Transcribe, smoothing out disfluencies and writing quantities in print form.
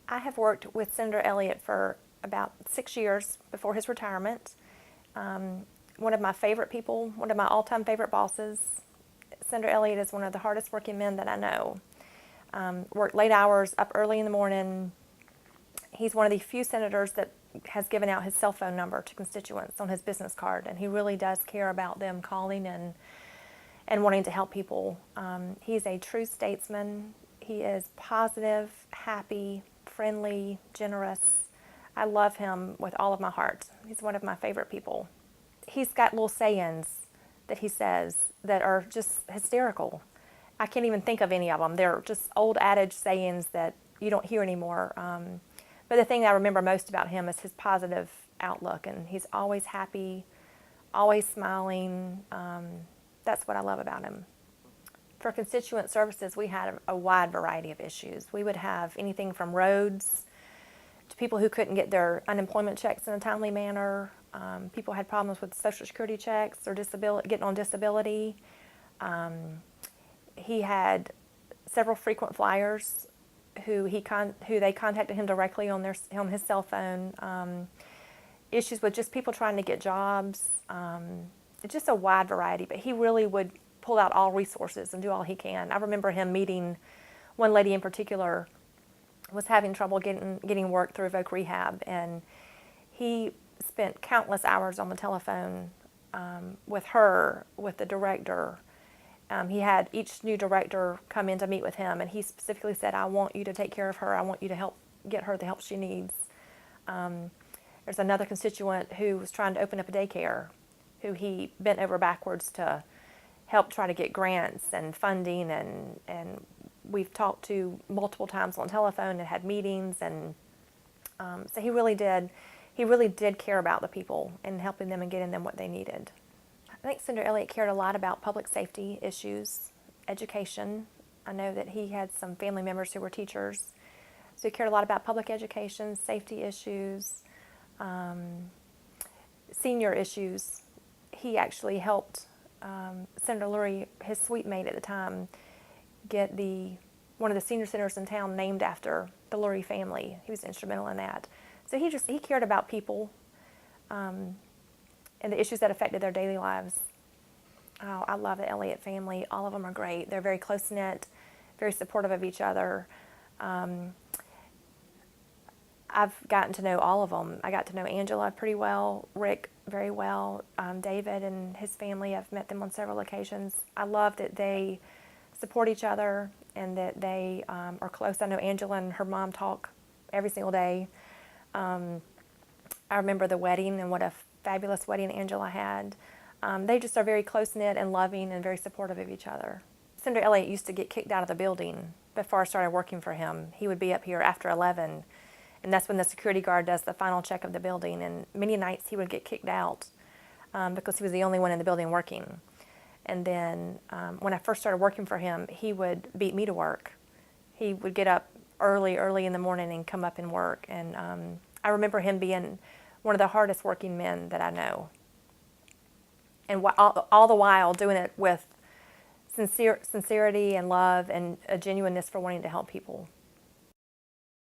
I have worked with Senator Elliott for about 6 years before his retirement. One of my favorite people, one of my all-time favorite bosses. Senator Elliott is one of the hardest working men that I know. Worked late hours, up early in the morning. He's one of the few senators that has given out his cell phone number to constituents on his business card, and he really does care about them calling and wanting to help people. He's a true statesman. He is positive, happy, friendly, generous. I love him with all of my heart. He's one of my favorite people. He's got little sayings that he says that are just hysterical. I can't even think of any of them. They're just old adage sayings that you don't hear anymore. But the thing I remember most about him is his positive outlook, and he's always happy, always smiling. That's what I love about him. For constituent services, we had a wide variety of issues. We would have anything from roads to people who couldn't get their unemployment checks in a timely manner. People had problems with Social Security checks or getting on disability. He had several frequent flyers who they contacted him directly on his cell phone. Issues with just people trying to get jobs. It's just a wide variety, but he really would pull out all resources and do all he can. I remember him meeting one lady in particular was having trouble getting work through Voc Rehab, and he spent countless hours on the telephone with her, with the director. He had each new director come in to meet with him, and he specifically said, I want you to take care of her. I want you to help get her the help she needs. There's another constituent who was trying to open up a daycare, who he bent over backwards to help try to get grants and funding, and we've talked to multiple times on the telephone and had meetings, and so he really did care about the people and helping them and getting them what they needed. I think Senator Elliott cared a lot about public safety issues, education. I know that he had some family members who were teachers, so he cared a lot about public education, safety issues, senior issues. He actually helped Senator Lurie, his suite mate at the time, get one of the senior centers in town named after the Lurie family. He was instrumental in that. So he cared about people and the issues that affected their daily lives. Oh, I love the Elliott family. All of them are great. They're very close-knit, very supportive of each other. I've gotten to know all of them. I got to know Angela pretty well, Rick very well, David and his family. I've met them on several occasions. I love that they support each other and that they are close. I know Angela and her mom talk every single day. I remember the wedding and what a fabulous wedding Angela had. They just are very close-knit and loving and very supportive of each other. Senator Elliott used to get kicked out of the building before I started working for him. He would be up here after 11, and that's when the security guard does the final check of the building, and many nights he would get kicked out because he was the only one in the building working. And then when I first started working for him, he would beat me to work. He would get up early in the morning and come up and work, and I remember him being one of the hardest working men that I know. And all the while doing it with sincerity and love and a genuineness for wanting to help people.